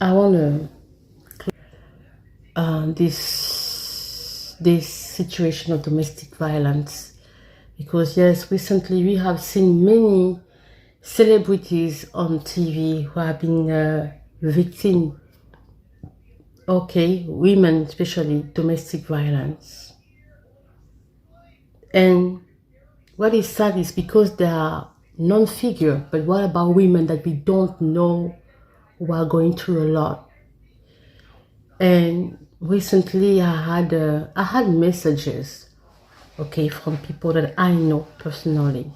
I want to this situation of domestic violence, because yes, recently we have seen many celebrities on TV who have been victim, okay, women especially, domestic violence. And what is sad is because they are non-figure, but what about women that we don't know who are going through a lot? And recently I had messages, okay, from people that I know personally.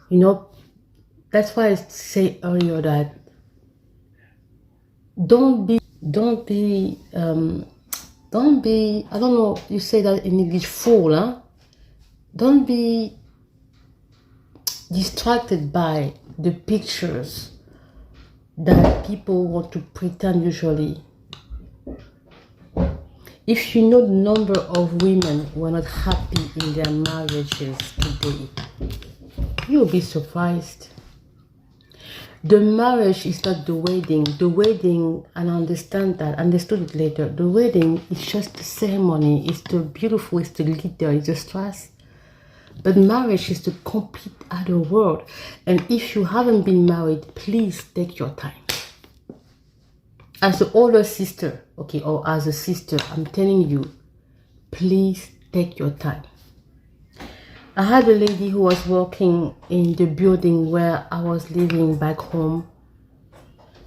You know, that's why I say earlier that don't be I don't know, you say that in English, fool, huh? Don't be distracted by the pictures that people want to pretend usually. If you know the number of women who are not happy in their marriages today, you'll be surprised. The marriage is not the wedding. The wedding, and I understand that, understood it later. The wedding is just the ceremony. It's the beautiful, it's the glitter, it's the stress. But marriage is the complete other world. And if you haven't been married, please take your time. As an older sister, okay, or as a sister, I'm telling you, please take your time. I had a lady who was working in the building where I was living back home.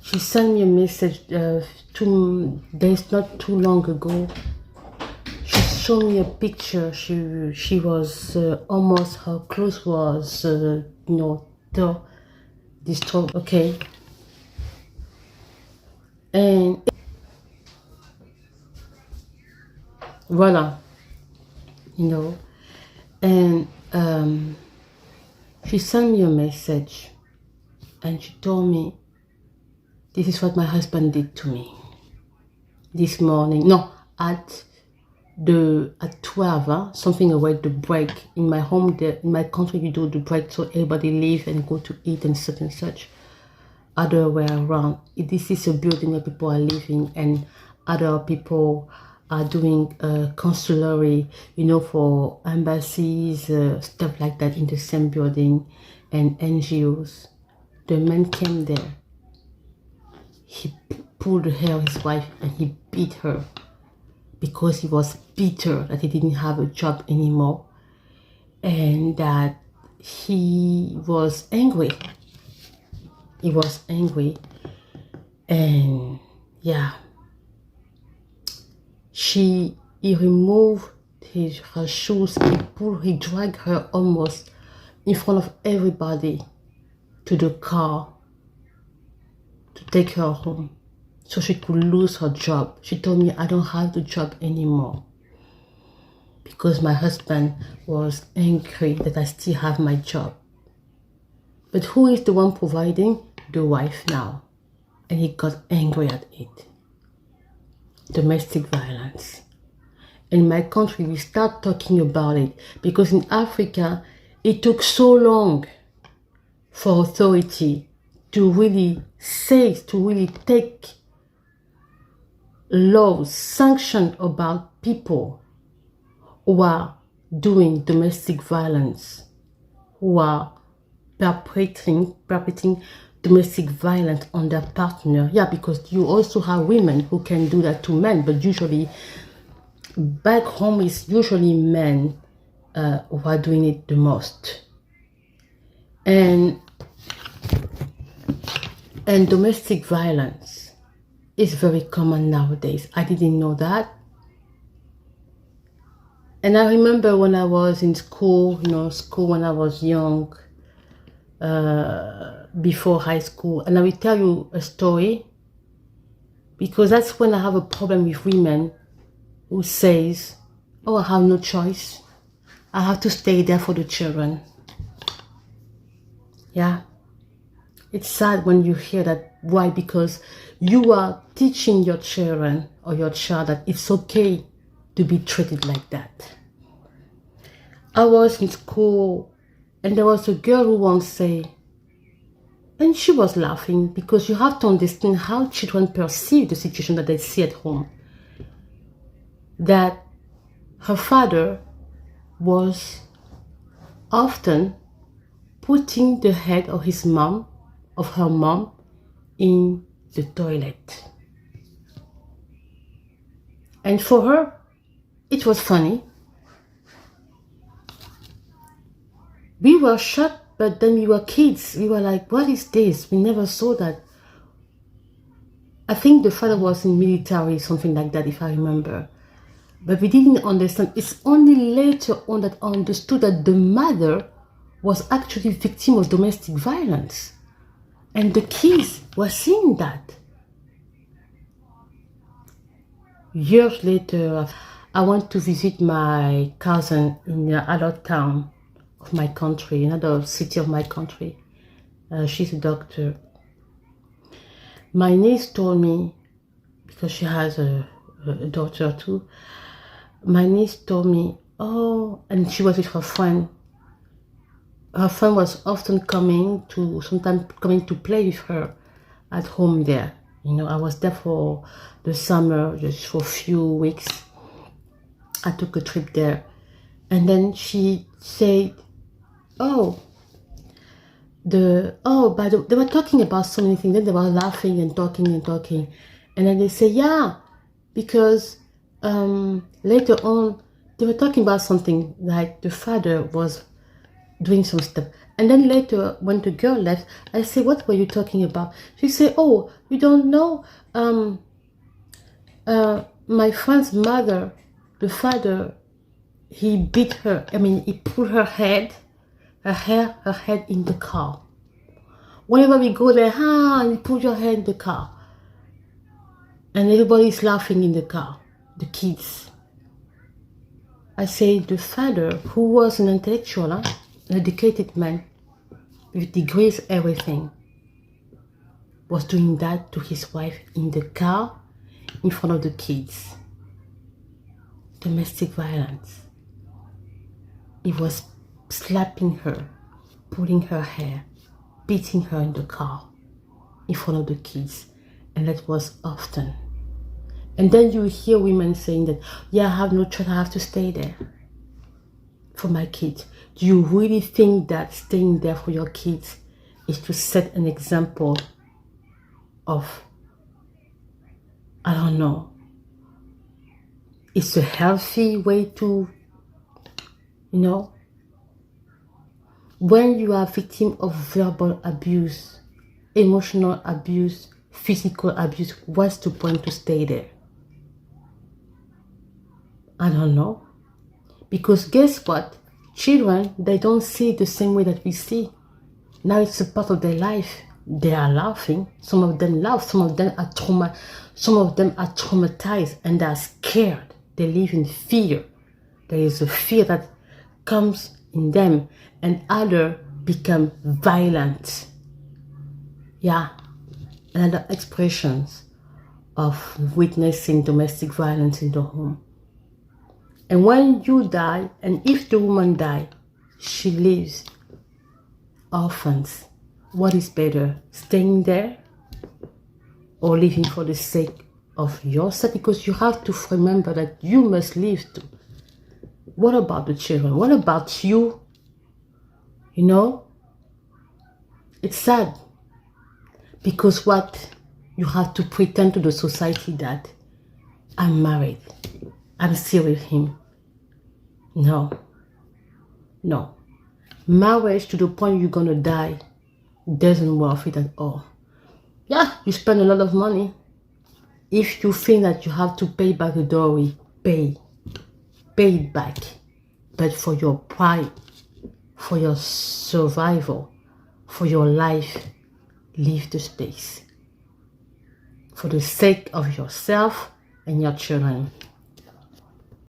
She sent me a message 2 days not too long ago. She showed me a picture. She was almost, her clothes was destroyed, okay. And voila, and she sent me a message and she told me, this is what my husband did to me this morning. No, at 12, something away the break. In my home, in my country, you do the break so everybody leave and go to eat and such and such. Other way around. This is a building where people are living and other people are doing consulary, for embassies, stuff like that in the same building, and NGOs. The man came there. He pulled the hair of his wife and he beat her because he was bitter that he didn't have a job anymore and that he was angry. He was angry, and yeah, he removed her shoes, he dragged her almost in front of everybody to the car to take her home so she could lose her job. She told me, I don't have the job anymore because my husband was angry that I still have my job. But who is the one providing? The wife now. And he got angry at it. Domestic violence. In my country, we start talking about it because in Africa, it took so long for authority to really say, to really take laws, sanctions about people who are doing domestic violence, who are perpetrating domestic violence on their partner. Yeah, because you also have women who can do that to men, but usually back home it's usually men who are doing it the most. And domestic violence is very common nowadays. I didn't know that. And I remember when I was in school, school when I was young, before high school, and I will tell you a story because that's when I have a problem with women who says, oh, I have no choice, I have to stay there for the children. Yeah, it's sad when you hear that. Why? Because you are teaching your children or your child that it's okay to be treated like that. I was in school and there was a girl who once said, And she was laughing because you have to understand how children perceive the situation that they see at home. That her father was often putting the head of her mom, in the toilet. And for her, it was funny. We were shocked, but then we were kids. We were like, what is this? We never saw that. I think the father was in military, something like that, if I remember. But we didn't understand. It's only later on that I understood that the mother was actually victim of domestic violence. And the kids were seeing that. Years later, I went to visit my cousin in another town of my country, another city of my country. She's a doctor. My niece told me, because she has a daughter too, my niece told me, oh, and she was with her friend. Her friend was often sometimes coming to play with her at home there. You know, I was there for the summer, just for a few weeks. I took a trip there. And then she said, oh, they were talking about so many things. Then they were laughing and talking. And then they say, yeah, because later on, they were talking about something like the father was doing some stuff. And then later, when the girl left, I said, what were you talking about? She said, oh, you don't know, my friend's mother, the father, he beat her. I mean, he put her head in the car. Whenever we go there, and you put your head in the car. And everybody's laughing in the car, the kids. I say, the father, who was an intellectual, an educated man, with degrees, everything, was doing that to his wife in the car, in front of the kids. Domestic violence. He was slapping her, pulling her hair, beating her in the car, in front of the kids. And that was often. And then you hear women saying that, yeah, I have no choice, I have to stay there for my kids. Do you really think that staying there for your kids is to set an example of, I don't know, it's a healthy way to, you know, when you are a victim of verbal abuse, emotional abuse, physical abuse, what's the point to stay there? I don't know. Because guess what? Children, they don't see it the same way that we see. Now it's a part of their life. They are laughing. Some of them laugh. Some of them are traumatized and they are scared. They live in fear. There is a fear that comes in them, and others become violent. Yeah, another expressions of witnessing domestic violence in the home. And when you die, and if the woman dies, she leaves orphans. What is better, staying there or living for the sake of yourself? Because you have to remember that you must live too. What about the children? What about you? You know, it's sad. Because what? You have to pretend to the society that I'm married. I'm still with him. No. No. Marriage to the point you're going to die doesn't worth it at all. Yeah, you spend a lot of money. If you think that you have to pay back the dowry, pay. Pay it back. But for your pride, for your survival, for your life, leave the space. For the sake of yourself and your children.